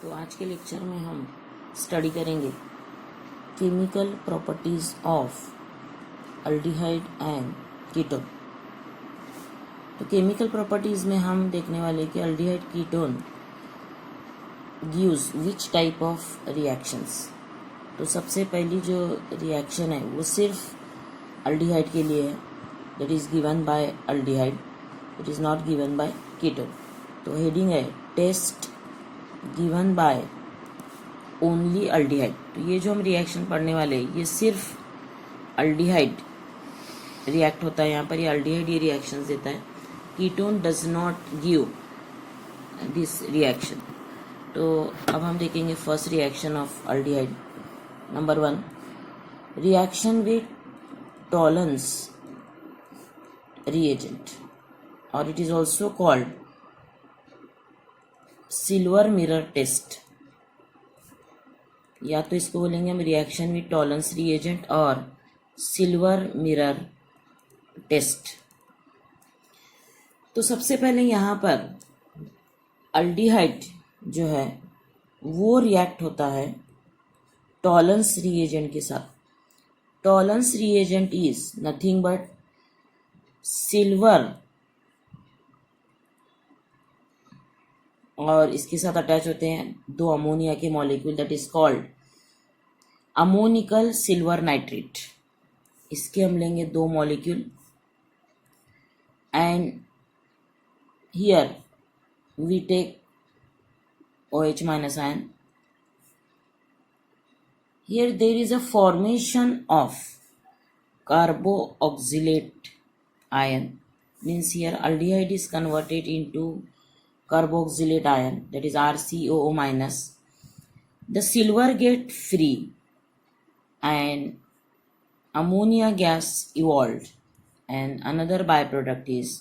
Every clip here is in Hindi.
तो आज के लेक्चर में हम स्टडी करेंगे chemical properties of aldehyde and ketone. तो केमिकल प्रॉपर्टीज में हम देखने वाले कि aldehyde ketone gives which type of reactions. तो सबसे पहली जो रिएक्शन है वो सिर्फ अल्डिहाइड के लिए है, that is given by aldehyde, it is not given by ketone. तो हेडिंग है test given by only aldehyde. तो ये जो हम रिएक्शन पढ़ने वाले हैं ये सिर्फ अल्डिहाइड रिएक्ट होता है, यहाँ पर ये अल्डिहाइड ये रिएक्शंस देता है, ketone does not give this reaction. तो अब हम देखेंगे first reaction of aldehyde. Number 1, reaction with Tollens reagent, और it is also called silver mirror test. या तो इसको बोलेंगे हम रिएक्शन विथ टॉलेंस रिएजेंट और सिल्वर मिरर टेस्ट। तो सबसे पहले यहाँ पर अल्डिहाइड जो है वो रिएक्ट होता है टॉलेंस रिएजेंट के साथ। Tollens reagent is nothing but silver, और इसके साथ अटैच होते हैं दो अमोनिया के molecule, that is called ammoniacal silver nitrate. इसके हम लेंगे दो molecule and here we take OH minus ion. Here there is a formation of carboxylate ion, means here aldehyde is converted into carboxylate ion, that is RCOO minus. The silver get free and ammonia gas evolved, and another byproduct is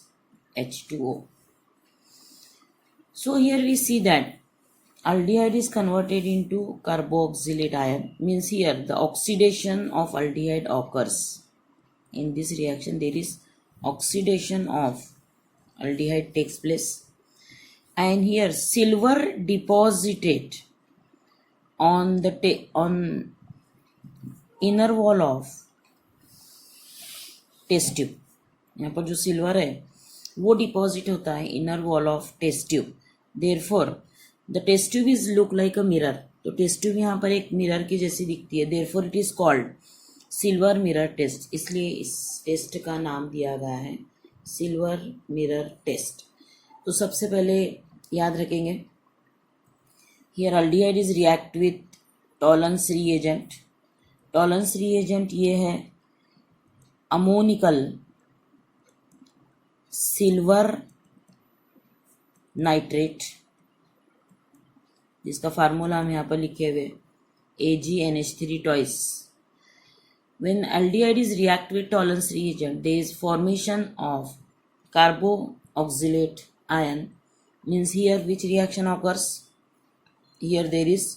H2O. So here we see that aldehyde is converted into carboxylate ion, means here the oxidation of aldehyde occurs. In this reaction there is oxidation of aldehyde takes place, and here silver deposited on the on inner wall of test tube. यहाँ पर जो सिल्वर है वो डिपॉजिट होता है inner wall of test tube. Therefore the test tube is look like a mirror. तो टेस्ट ट्यूब यहाँ पर एक मिरर की जैसी दिखती है, therefore it is called silver mirror test. इसलिए इस टेस्ट का नाम दिया गया है सिल्वर मिरर टेस्ट। तो सबसे पहले याद रखेंगे here aldehyde is react with Tollens reagent. Tollens reagent ये है अमोनिकल सिल्वर नाइट्रेट, जिसका फार्मूला हम यहाँ पर लिखे हुए AgNH3 twice. When aldehyde is react with tolerance reagent, there is formation of carboxylate ion, means here which reaction occurs? Here there is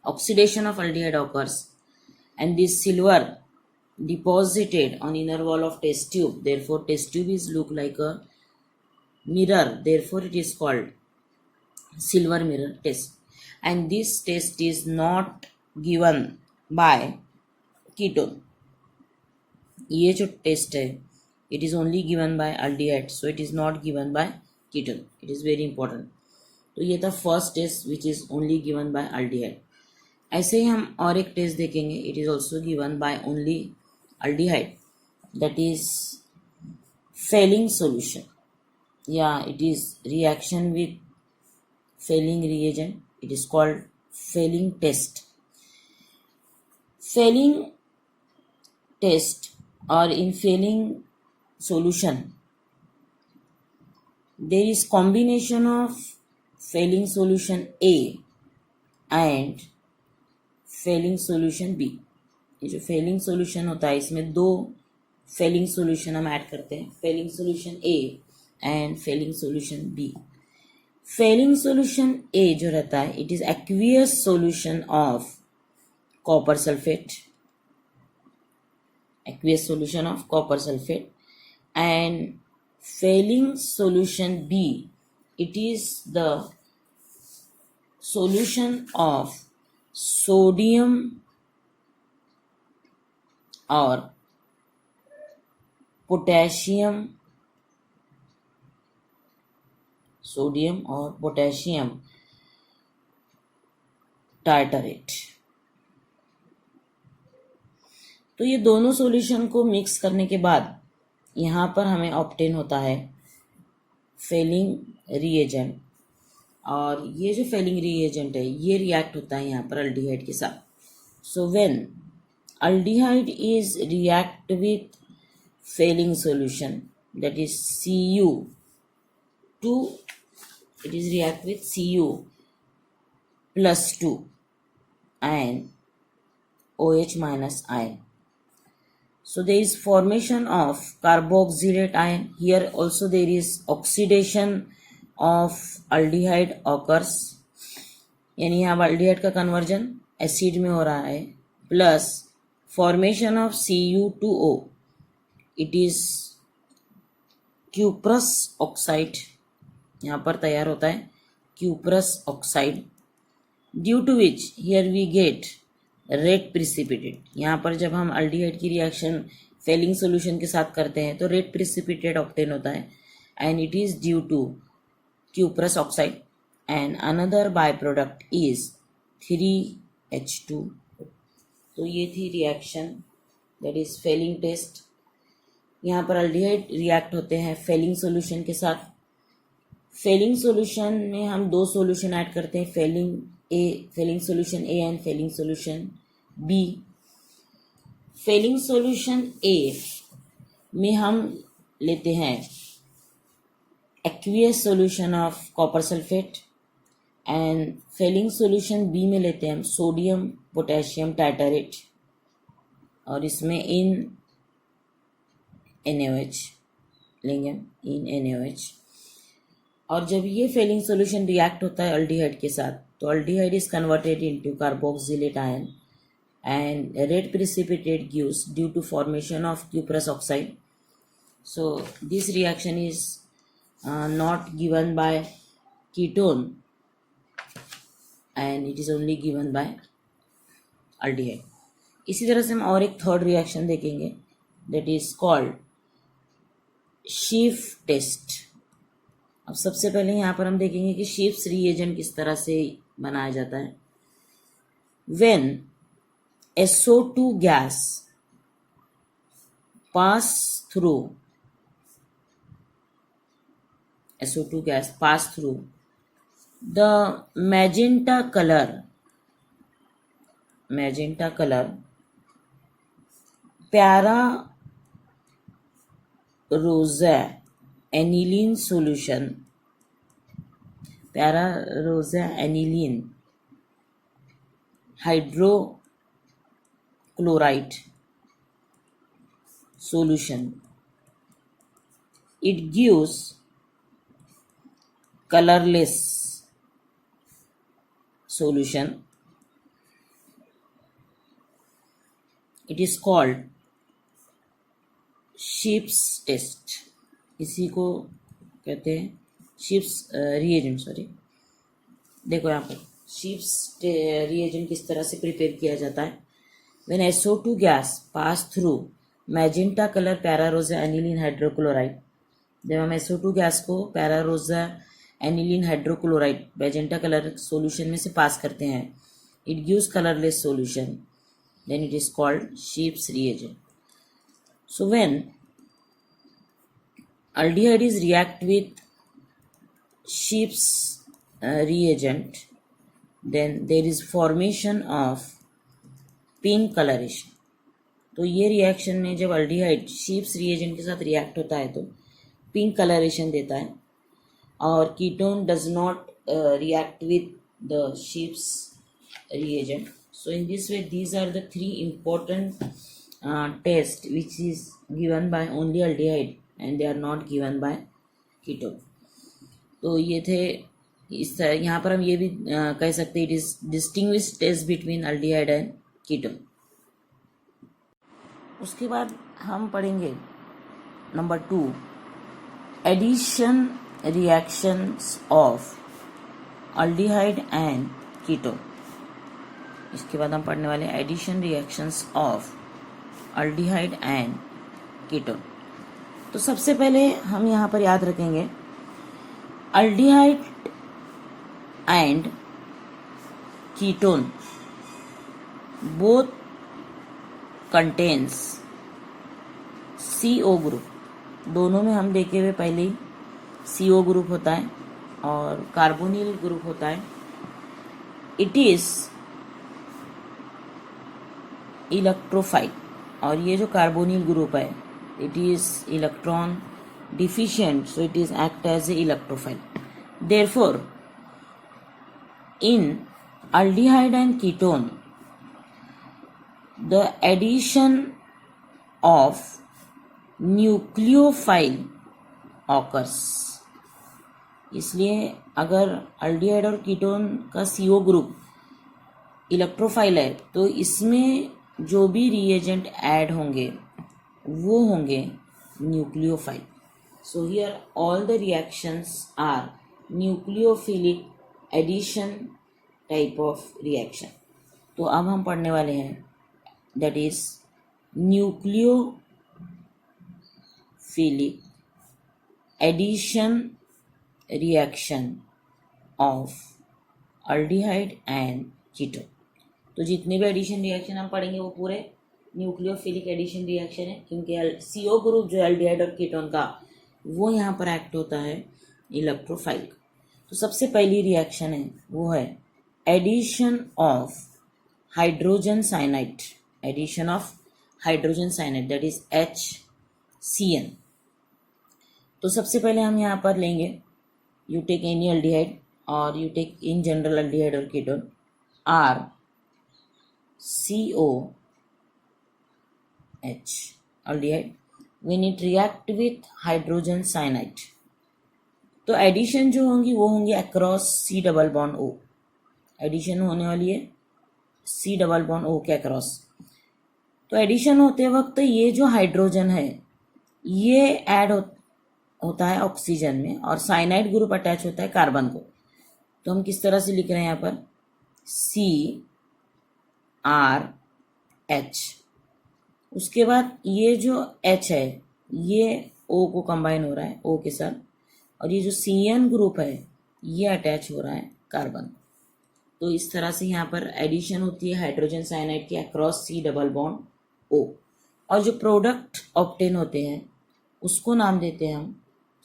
oxidation of aldehyde occurs, and this silver deposited on inner wall of test tube. Therefore test tube is look like a mirror, therefore it is called silver mirror test. And this test is not given by ketone. ये जो टेस्ट है it is only given by aldehyde, so it is not given by ketone. It is very important. तो ये था first test which is only given by aldehyde. ऐसे ही हम और एक टेस्ट देखेंगे, it is also given by only aldehyde, that is Fehling solution. Yeah, it is reaction with Fehling reagent. It is called Fehling test. Fehling test, or in Fehling solution there is combination of Fehling solution A and Fehling solution B. ये जो Fehling solution होता है इसमें दो Fehling solution हम ऐड करते हैं, Fehling solution A and Fehling solution B. Fehling solution A जो रहता है it is aqueous solution of copper sulfate, aqueous solution of copper sulfate, and Fehling solution B, it is the solution of sodium or potassium tartarate। तो ये दोनों सॉल्यूशन को मिक्स करने के बाद यहाँ पर हमें ऑब्टेन होता है फेलिंग रिएजेंट, और ये जो फेलिंग रिएजेंट है ये रिएक्ट होता है यहाँ पर अल्डिहाइड के साथ। So when aldehyde is react with Fehling solution, that is Cu2, it is react with Cu plus 2 and OH minus ion. So there is formation of carboxylate ion. Here also there is oxidation of aldehyde occurs, यानी यहाँ aldehyde का conversion acid में हो रहा है, plus formation of Cu2O, it is cuprous oxide, यहाँ पर तैयार होता है cuprous oxide, due to which here we get red precipitate. यहाँ पर जब हम अल्डिहाइड की रिएक्शन फेलिंग सॉल्यूशन के साथ करते हैं तो रेड प्रिसिपिटेट ऑब्टेन होता है, and it is due to cuprous oxide, and another by product is 3H2। तो ये थी reaction, that is Fehling test. यहाँ पर अल्डिहाइड रिएक्ट होते हैं फेलिंग सॉल्यूशन के साथ। फेलिंग सॉल्यूशन में हम दो सॉल्यूशन ऐड करते हैं, Fehling solution A and Fehling solution B. Fehling solution A में हम लेते हैं aqueous solution of copper sulphate, and Fehling solution B में लेते हैं हम सोडियम पोटेशियम टार्टारेट, और इसमें इन NaOH लेंगे हम, इन NaOH। और जब ये फेलिंग सॉल्यूशन रिएक्ट होता है अल्डिहाइड के साथ तो aldehyde is converted into carboxylate ion and red precipitate gives due to formation of cuprous oxide. So this reaction is not given by ketone and it is only given by aldehyde. इसी तरह से हम और एक थर्ड रिएक्शन देखेंगे, that is called Schiff test. अब सबसे पहले यहाँ पर हम देखेंगे कि शीफ्स रिएजेंट किस तरह से बनाया जाता है। When SO2 gas pass through the magenta color para rosé aniline hydrochloride solution, it gives colorless solution. It is called Schiff's test. इसी को कहते हैं शीप्स रिएजेंट, सॉरी। देखो यहाँ पर शीप्स रिएजेंट किस तरह से प्रिपेयर किया जाता है। When SO2 gas pass through magenta color para-rosa aniline hydrochloride, जब हम SO2 गैस को para-rosa aniline hydrochloride magenta colour solution में से पास करते हैं, it gives colorless solution, then it is called sheeps reagent. So when aldehyde is react with sheeps reagent, then there is formation of pink colouration. तो ये रिएक्शन में जब अल्डिहाइड शीप्स रिएजेंट के साथ रिएक्ट होता है तो पिंक कलरेशन देता है, और ketone does not react with the Schiff's reagent. So in this way these are the three important test which is given by only aldehyde and they are not given by ketone. तो ये थे इस तरह, यहाँ पर हम ये भी कह सकते हैं it is distinguish test between aldehyde and ketone. उसके बाद हम पढ़ेंगे number 2, addition reactions of aldehyde and ketone. इसके बाद हम पढ़ने वाले addition reactions of aldehyde and ketone. तो सबसे पहले हम यहाँ पर याद रखेंगे aldehyde and ketone both contains CO group. दोनों में हम देखे हुए पहले ही CO ग्रुप होता है और कार्बोनिल ग्रुप होता है। इट इज इलेक्ट्रोफाइल, और ये जो कार्बोनिल ग्रुप है it is electron deficient, so it is act as a electrophile. Therefore in aldehyde and ketone the addition of nucleophile occurs। इसलिए अगर अल्डिहाइड और कीटोन का CO ग्रुप इलेक्ट्रोफाइल है तो इसमें जो भी रिएजेंट ऐड होंगे वो होंगे nucleophile. So here all the reactions are nucleophilic addition type of reaction. तो अब हम पढ़ने वाले हैं that is nucleophilic addition reaction of aldehyde and ketone. तो जितने भी एडिशन रिएक्शन हम पढ़ेंगे वो पूरे न्यूक्लियोफिलिक एडिशन रिएक्शन है, क्योंकि CO ग्रुप जो अल्डिहाइड और कीटोन का वो यहाँ पर एक्ट होता है इलेक्ट्रोफाइल। तो सबसे पहली रिएक्शन है वो है addition of hydrogen cyanide, addition of hydrogen cyanide that is HCN। तो सबसे पहले हम यहाँ पर लेंगे यू टेक एनी अल्डिहाइड और you take in general aldehyde और ketone RCOH aldehyde when it react with hydrogen cyanide. तो एडिशन जो होंगी वो होंगी across C double bond O। Addition होने वाली है C डबल बॉन्ड O के अक्रॉस। तो एडिशन होते वक्त ये जो हाइड्रोजन है ये ऐड होता है ऑक्सीजन में और साइनाइड ग्रुप अटैच होता है कार्बन को। तो हम किस तरह से लिख रहे हैं यहाँ पर CRH। उसके बाद ये जो H है ये O को कंबाइन हो रहा है O के साथ, और ये जो CN ग्रुप है ये अटैच हो रहा है कार्बन। तो इस तरह से यहाँ पर एडिशन होती है हाइड्रोजन साइनाइड के across C double bond O, और जो प्रोडक्ट ऑब्टेन होते हैं उसको नाम देते हैं हम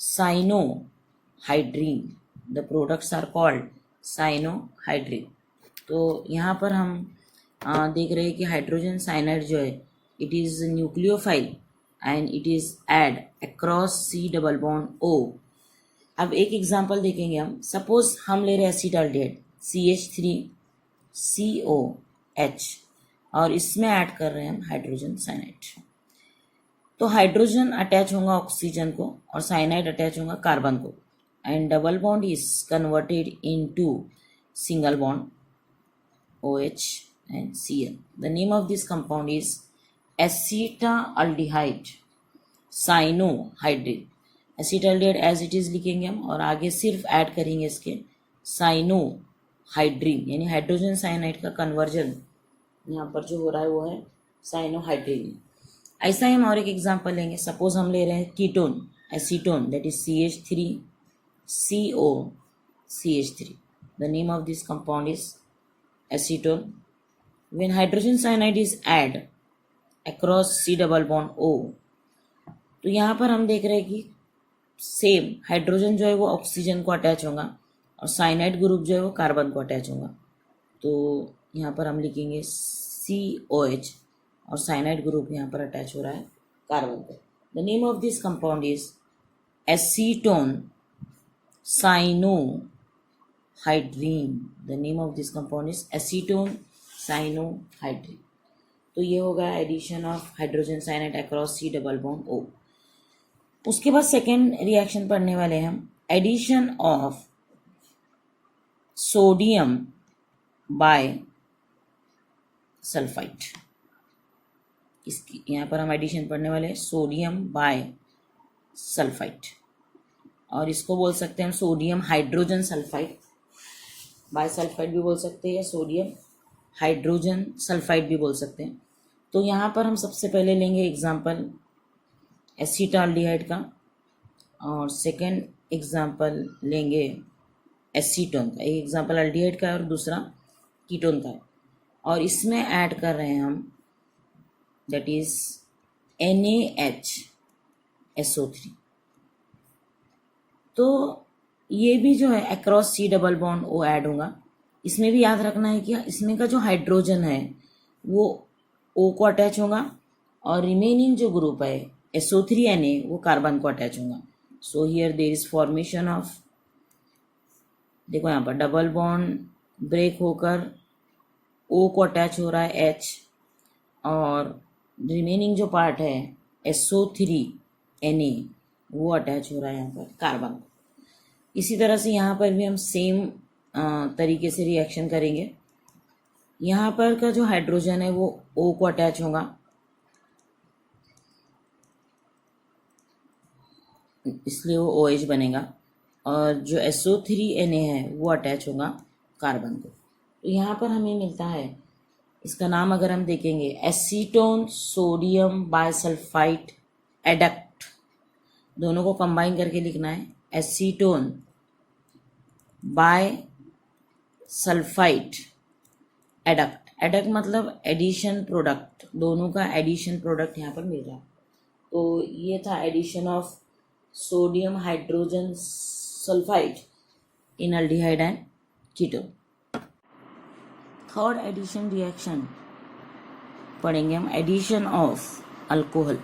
cyanohydrin. The products are called cyanohydrin. तो यहाँ पर हम देख रहे हैं कि हाइड्रोजन साइनाइड जो है it is nucleophile and it is add across C double bond O। अब एक एग्जांपल देखेंगे हम। सपोज हम ले रहे हैं एसिटाल्डिहाइड CH3COH और इसमें ऐड कर रहे हैं हम हाइड्रोजन साइनाइड। तो हाइड्रोजन अटैच होगा ऑक्सीजन को और साइनाइड अटैच होगा कार्बन को, and double bond is converted into single bond OH and CN। The name of this compound is acetaldehyde cyanohydrin. Acetaldehyde as it is लिखेंगे हम और आगे सिर्फ ऐड करेंगे इसके साइनोहाइड्रीन, यानी हाइड्रोजन साइनाइड का कन्वर्जन यहाँ पर जो हो रहा है वो है साइनोहाइड्रीन। ऐसा ही हम और एक एग्जांपल लेंगे। सपोज हम ले रहे हैं ketone acetone that is CH3COCH3। The name of this compound is acetone. When hydrogen cyanide is add across C double bond O, तो यहाँ पर हम देख रहे हैं कि सेम हाइड्रोजन जो है वो ऑक्सीजन को अटैच होगा और साइनाइड ग्रुप जो है वो कार्बन को अटैच होगा। तो यहाँ पर हम लिखेंगे COH और साइनाइड ग्रुप यहाँ पर अटैच हो रहा है कार्बन को। The name of this compound is acetone cyanohydrin. The name of this compound is acetone cyanohydrin. तो ये होगा addition of hydrogen cyanide across C double bond O। उसके बाद सेकेंड रिएक्शन पढ़ने वाले हैं हम addition of sodium bisulphide. इसकी यहाँ पर हम एडिशन पढ़ने वाले हैं सोडियम बाय सल्फाइड, और इसको बोल सकते हैं हम सोडियम हाइड्रोजन सल्फाइड। बाइसल्फाइड भी बोल सकते हैं या सोडियम हाइड्रोजन सल्फाइड भी बोल सकते हैं। तो यहाँ पर हम सबसे पहले लेंगे एग्जाम्पल एसीटाल्डिहाइड का और सेकंड एग्जाम्पल लेंगे एसीटोन का। एक एग्जाम्पल अल्डिहाइड का है और दूसरा कीटोन का है, और इसमें ऐड कर रहे हैं हम दैट इज NaHSO3। तो ये भी जो है across C double bond O add होगा। इसमें भी याद रखना है कि इसमें का जो हाइड्रोजन है वो O को अटैच होगा और रिमेनिंग जो ग्रुप है SO3Na वो कार्बन को अटैच होगा। So here there is formation of, देखो यहाँ पर डबल बॉन्ड ब्रेक होकर O को अटैच हो रहा है H, और रिमेनिंग जो पार्ट है SO3Na वो अटैच हो रहा है यहाँ पर कार्बन को। इसी तरह से यहाँ पर भी हम सेम तरीके से रिएक्शन करेंगे। यहाँ पर का जो हाइड्रोजन है वो O को अटैच होगा, इसलिए वो OH बनेगा, और जो SO3Na है वो अटैच होगा कार्बन को। तो यहाँ पर हमें मिलता है, इसका नाम अगर हम देखेंगे एसीटोन सोडियम बाइसल्फाइड एडक्ट, दोनों को कंबाइन करके लिखना है acetone bisulphide adduct. Adduct मतलब एडिशन प्रोडक्ट, दोनों का एडिशन प्रोडक्ट यहाँ पर मिल रहा है। तो ये था addition of sodium hydrogen sulphide in aldehyde and ketone. Third addition reaction पढ़ेंगे हम, addition of alcohol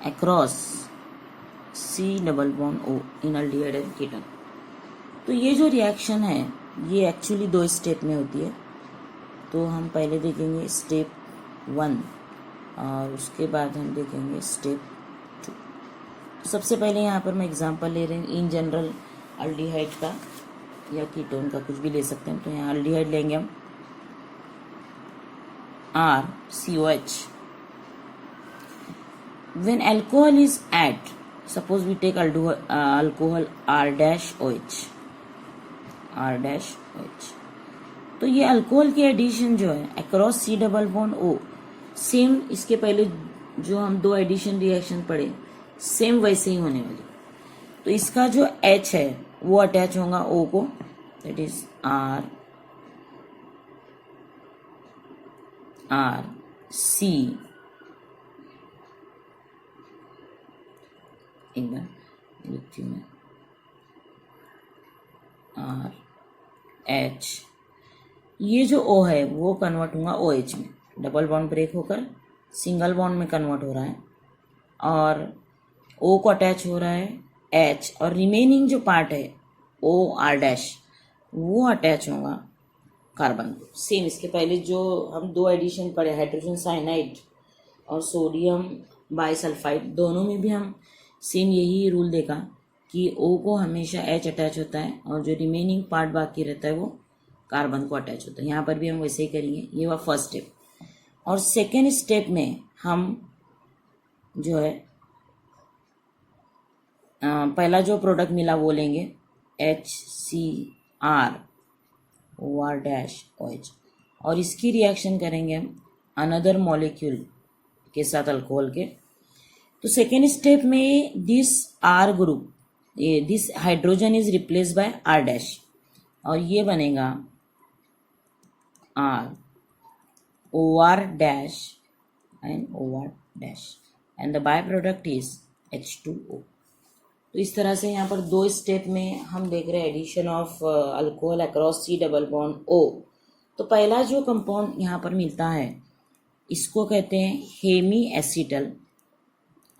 across C double bond O in aldehyde and ketone. तो ये जो रिएक्शन है ये एक्चुअली 2 स्टेप में होती है। तो हम पहले देखेंगे स्टेप 1 और उसके बाद हम देखेंगे स्टेप 2। तो सबसे पहले यहाँ पर मैं एग्जांपल ले रही हूँ इन जनरल अल्डिहाइड का या कीटोन का, कुछ भी ले सकते हैं। तो यहाँ अल्डिहाइड लेंगे हम RCOH। When alcohol is added, suppose we take alcohol R-OH, R-OH। तो ये अल्कोहल की एडिशन जो है across C double bond O, same इसके पहले जो हम 2 एडिशन रिएक्शन पढ़े सेम वैसे ही होने वाली। तो इसका जो H है वो अटैच होगा O को, दैट इज RC, एक बार लिखती हूँ मैं, RH। ये जो O है वो कन्वर्ट होगा OH में, डबल बॉन्ड ब्रेक होकर सिंगल बॉन्ड में कन्वर्ट हो रहा है, और O को अटैच हो रहा है H, और रिमेनिंग जो पार्ट है OR- वो अटैच होगा कार्बन को। सेम इसके पहले जो हम 2 एडिशन पढ़े हाइड्रोजन साइनाइड और सोडियम बाइसल्फाइड, दोनों में भी हम सेम यही रूल देखा कि O को हमेशा H अटैच होता है और जो रिमेनिंग पार्ट बाकी रहता है वो कार्बन को अटैच होता है। यहाँ पर भी हम वैसे ही करेंगे। ये हुआ फर्स्ट स्टेप। और सेकेंड स्टेप में हम जो है पहला जो प्रोडक्ट मिला वो लेंगे HCrOR-OH, और इसकी रिएक्शन करेंगे हम अनदर मॉलिक्यूल के साथ अल्कोहल के। तो सेकेंड स्टेप में this R group, this hydrogen is replace by R-, और ये बनेगा ROR- and OR- and the byproduct is H2O। तो इस तरह से यहाँ पर 2 स्टेप में हम देख रहे हैं addition of alcohol across C double bond O। तो पहला जो कंपाउंड यहाँ पर मिलता है इसको कहते हैं हेमी एसीटल,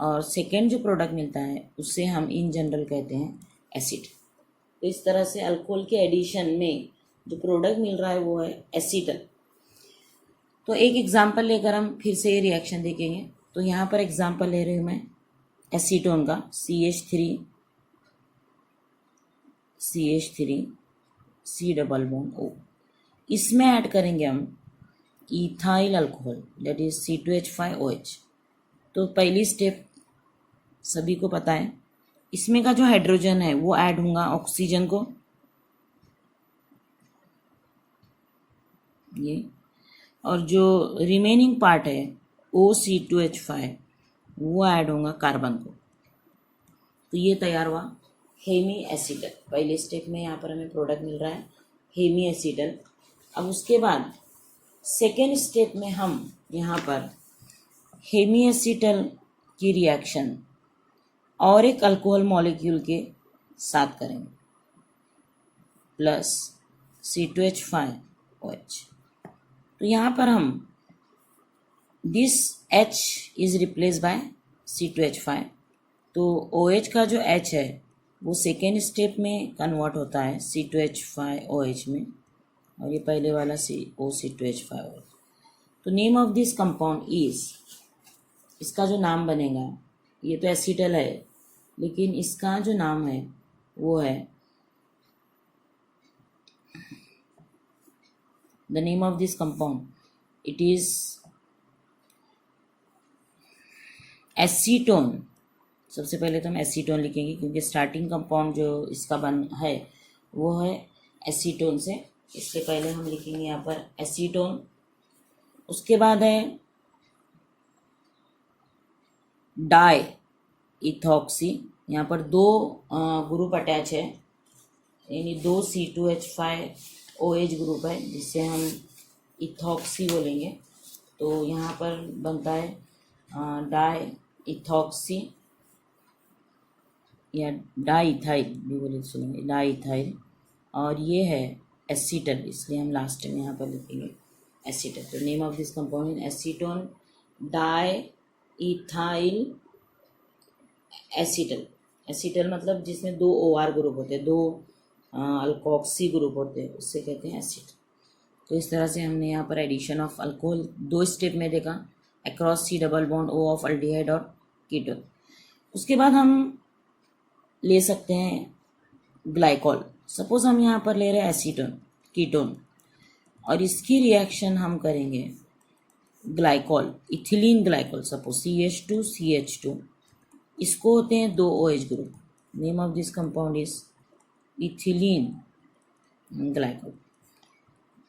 और सेकेंड जो प्रोडक्ट मिलता है उससे हम इन जनरल कहते हैं एसिड। तो इस तरह से अल्कोहल के एडिशन में जो प्रोडक्ट मिल रहा है वो है एसीटल। तो एक एग्जांपल लेकर हम फिर से ये रिएक्शन देखेंगे। तो यहाँ पर एग्जांपल ले रही हूँ मैं एसीटोन का, CH3 C double bond O। इसमें ऐड करेंगे हम ethyl alcohol that is C2H5OH। तो पहली स्टेप सभी को पता है, इसमें का जो हाइड्रोजन है वो ऐड होगा ऑक्सीजन को, ये, और जो रिमेनिंग पार्ट है OC2H5 वो ऐड होगा कार्बन को। तो ये तैयार हुआ हेमी एसीटल। पहले स्टेप में यहाँ पर हमें प्रोडक्ट मिल रहा है हेमी एसीटल। अब उसके बाद सेकेंड स्टेप में हम यहाँ पर हेमी एसीटल की रिएक्शन और एक अल्कोहल मॉलिक्यूल के साथ करेंगे प्लस C2H5OH। तो यहाँ पर हम this H is replace by C2H5। तो OH का जो H है वो सेकेंड स्टेप में कन्वर्ट होता है C2H5OH में, और ये पहले वाला OC2H5OH। तो name of this compound is, इसका जो नाम बनेगा, ये तो एसीटल है लेकिन इसका जो नाम है वो है, the name of this compound it is acetone. सबसे पहले तो हम एसीटोन लिखेंगे क्योंकि स्टार्टिंग कंपाउंड जो इसका बन है वो है एसीटोन से, इससे पहले हम लिखेंगे यहाँ पर एसीटोन। उसके बाद है डाई इथॉक्सी, यहाँ पर दो ग्रुप अटैच है, यानी दो C2H5OH ग्रुप है जिससे हम इथॉक्सी बोलेंगे। तो यहाँ पर बनता है डाई इथॉक्सी या डाईथाइल भी बोले सुनेंगे, डाईथाइल। और ये है एसीटल, इसलिए हम लास्ट में यहाँ पर लिखेंगे एसीटल। तो name of this compound is acetone di ethyl acetal. Acetal मतलब जिसमें दो OR ग्रुप होते हैं, दो अल्कोक्सी ग्रुप होते हैं, उससे कहते हैं एसीटल। तो इस तरह से हमने यहाँ पर एडिशन ऑफ अल्कोहल दो स्टेप में देखा, across C double bond O of aldehyde और कीटोन। उसके बाद हम ले सकते हैं ग्लाइकॉल। सपोज हम यहाँ पर ले रहे हैं एसीटोन कीटोन, और इसकी रिएक्शन हम करेंगे glycol, ethylene glycol. Suppose CH2CH2, इसको होते हैं दो OH group. Name of this compound is ethylene glycol.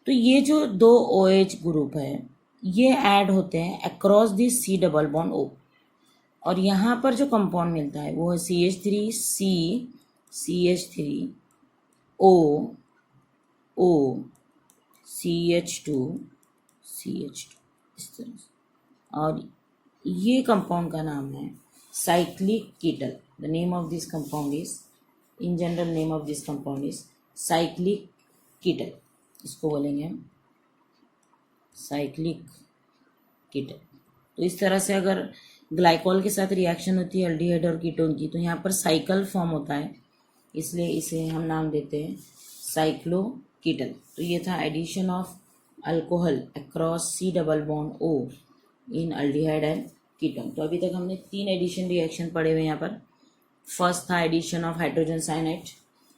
तो ये जो दो OH ग्रुप है ये ऐड होते हैं across this C double bond O, और यहाँ पर जो कंपाउंड मिलता है वो है CH3C CH3O O CH2 इस तरह से। और ये कंपाउंड का नाम है cyclic ketal. The name of this compound is, in general name of this compound is cyclic ketal. इसको बोलेंगे हम साइक्लिक कीटल। तो इस तरह से अगर ग्लाइकॉल के साथ रिएक्शन होती है अल्डिहाइड और कीटोन की, तो यहाँ पर साइकिल फॉर्म होता है, इसलिए इसे हम नाम देते हैं साइक्लो कीटल। तो ये था addition of alcohol across C double bond O in aldehyde and ketone. तो अभी तक हमने 3 एडिशन रिएक्शन पढ़े हुए यहाँ पर। फर्स्ट था addition of hydrogen cyanide,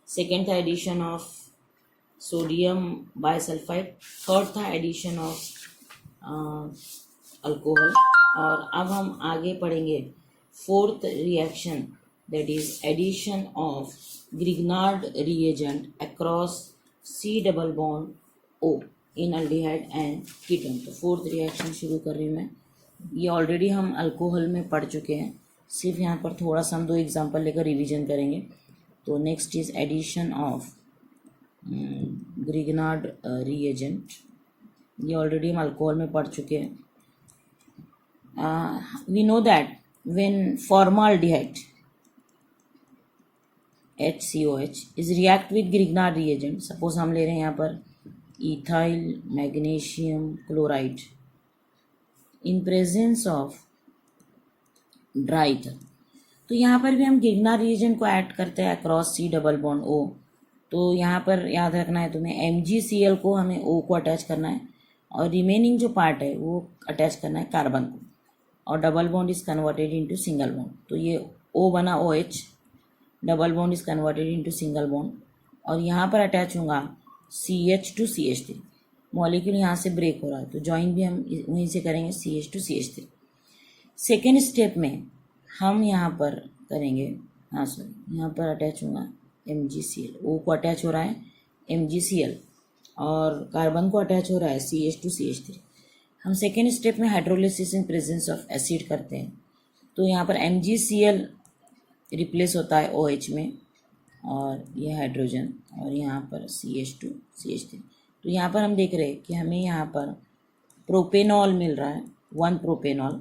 second था addition of sodium bisulphite, third था एडिशन ऑफ अल्कोहल, और अब हम आगे पढ़ेंगे fourth reaction, that is addition of Grignard reagent across C double bond O in aldehyde and ketone. तो फोर्थ रिएक्शन शुरू कर रही हूँ मैं। ये ऑलरेडी हम अल्कोहल में पढ़ चुके हैं, सिर्फ यहाँ पर थोड़ा सा हम 2 एग्जाम्पल लेकर रिवीजन करेंगे। तो next is addition of Grignard reagent, ये ऑलरेडी हम अल्कोहल में पढ़ चुके हैं। We know that when formaldehyde HCOH is react with Grignard reagent, suppose हम ले रहे हैं यहाँ पर ethyl magnesium chloride in presence of dry ether, तो यहाँ पर भी हम Grignard reagent को ऐड करते हैं across C double bond O। तो यहाँ पर याद रखना है तुम्हें MgCl को हमें O को अटैच करना है, और रिमेनिंग जो पार्ट है वो अटैच करना है कार्बन को, और double bond is converted into single bond. तो ये O बना OH, double bond is converted into single bond, और यहाँ पर अटैच होगा CH2CH3। मॉलिक्यूल यहाँ से ब्रेक हो रहा है तो ज्वाइन भी हम वहीं से करेंगे CH2CH3। सेकेंड स्टेप में हम यहाँ पर करेंगे, हाँ सॉरी, यहाँ पर अटैच होगा MgCl, O को अटैच हो रहा है MgCl, और कार्बन को अटैच हो रहा है CH2CH3। हम सेकेंड स्टेप में hydrolysis in presence of acid करते हैं, तो यहाँ पर MgCl रिप्लेस होता है OH में, और ये हाइड्रोजन, और यहाँ पर CH2CH3। तो यहाँ पर हम देख रहे हैं कि हमें यहाँ पर प्रोपेनॉल मिल रहा है, 1 propanol,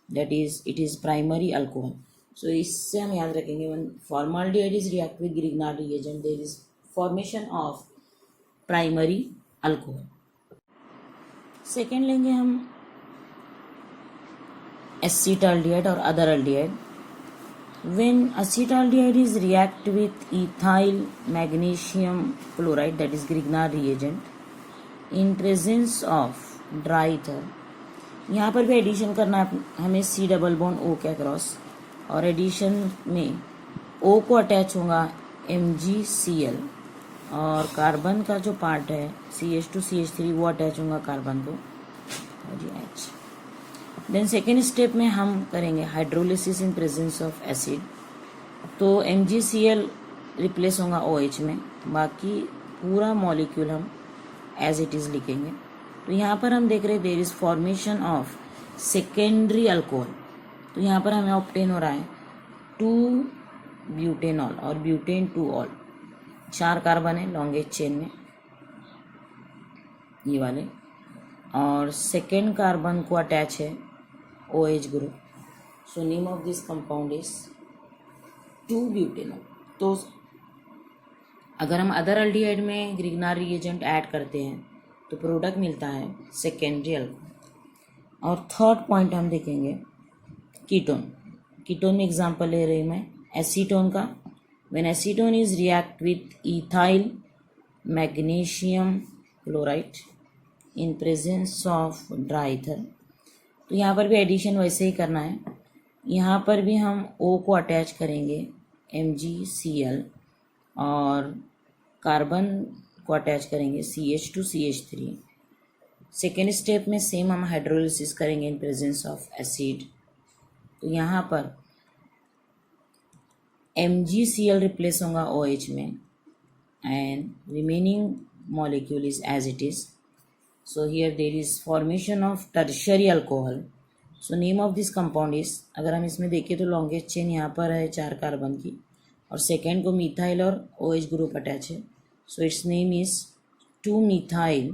that is it is primary alcohol. So इससे हम याद रखेंगे, one formaldehyde is react with Grignard reagent, there is formation of primary alcohol. Second लेंगे हम एसिटाल्डिहाइड और other aldehyde. When acetaldehyde is react with ethyl magnesium chloride, that is Grignard reagent, in presence of dry ether, यहाँ पर भी एडिशन करना है हमें C डबल बॉन्ड O के अक्रॉस, और एडिशन में O को अटैच होगा MgCl, और कार्बन का जो पार्ट है CH2CH3 वो अटैच होगा कार्बन को, और ये H। देन सेकेंड स्टेप में हम करेंगे hydrolysis in presence of acid, तो MgCl रिप्लेस होगा OH में, बाकी पूरा मॉलिक्यूल हम एज इट इज़ लिखेंगे। तो यहाँ पर हम देख रहे हैं there is formation of secondary alcohol, तो यहाँ पर हमें ऑब्टेन हो रहा है 2 ब्यूटेनॉल और ब्यूटेन 2 ऑल, 4 कार्बन है लॉन्गेस्ट चेन में ये वाले, और सेकेंड कार्बन को अटैच है OH group. So name of this compound is 2 butanol. तो अगर हम अदर अल्डिहाइड में ग्रिग्नार्ड रिएजेंट ऐड करते हैं तो प्रोडक्ट मिलता है सेकेंडरी अल्कोहल। और थर्ड पॉइंट हम देखेंगे कीटोन। कीटोन में एग्जांपल ले रही मैं एसीटोन का। When acetone is react with ethyl magnesium chloride in presence of dry ether, तो यहाँ पर भी एडिशन वैसे ही करना है। यहाँ पर भी हम O को अटैच करेंगे MgCl, और कार्बन को अटैच करेंगे CH2CH3। सेकेंड स्टेप में सेम हम हाइड्रोलिसिस करेंगे इन प्रेजेंस ऑफ एसिड, तो यहाँ पर MgCl रिप्लेस होगा OH में, and remaining molecule is as it is. So here there is formation of tertiary alcohol. So name of this compound is, अगर हम इसमें देखें तो लॉन्गेस्ट चेन यहाँ पर है 4 कार्बन की, और सेकेंड को मिथाइल और OH ग्रुप अटैच है। So it's name is 2-methyl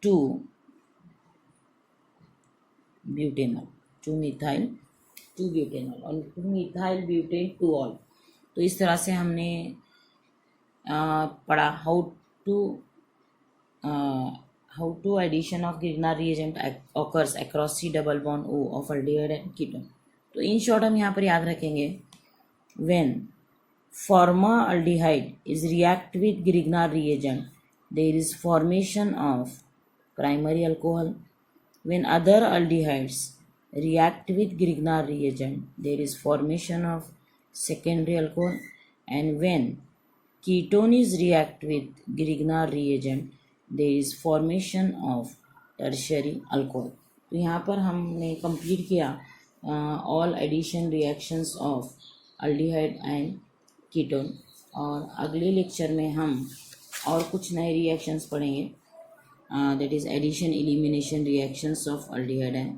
2-butanol, 2-methyl 2-butanol और 2-methyl butane 2-all। तो इस तरह से हमने पढ़ा how to addition of Grignard reagent occurs across C double bond O of aldehyde and ketone। तो इन शॉर्ट हम यहाँ पर याद रखेंगे, when formaldehyde is react with Grignard reagent there is formation of primary alcohol, when other aldehydes react with Grignard reagent there is formation of secondary alcohol, and when ketone is react with Grignard reagent there is formation of tertiary alcohol। तो यहाँ पर हमने कंप्लीट किया all addition reactions of aldehyde and ketone, और अगले लेक्चर में हम और कुछ नए रिएक्शंस पढ़ेंगे, that is addition elimination reactions of aldehyde and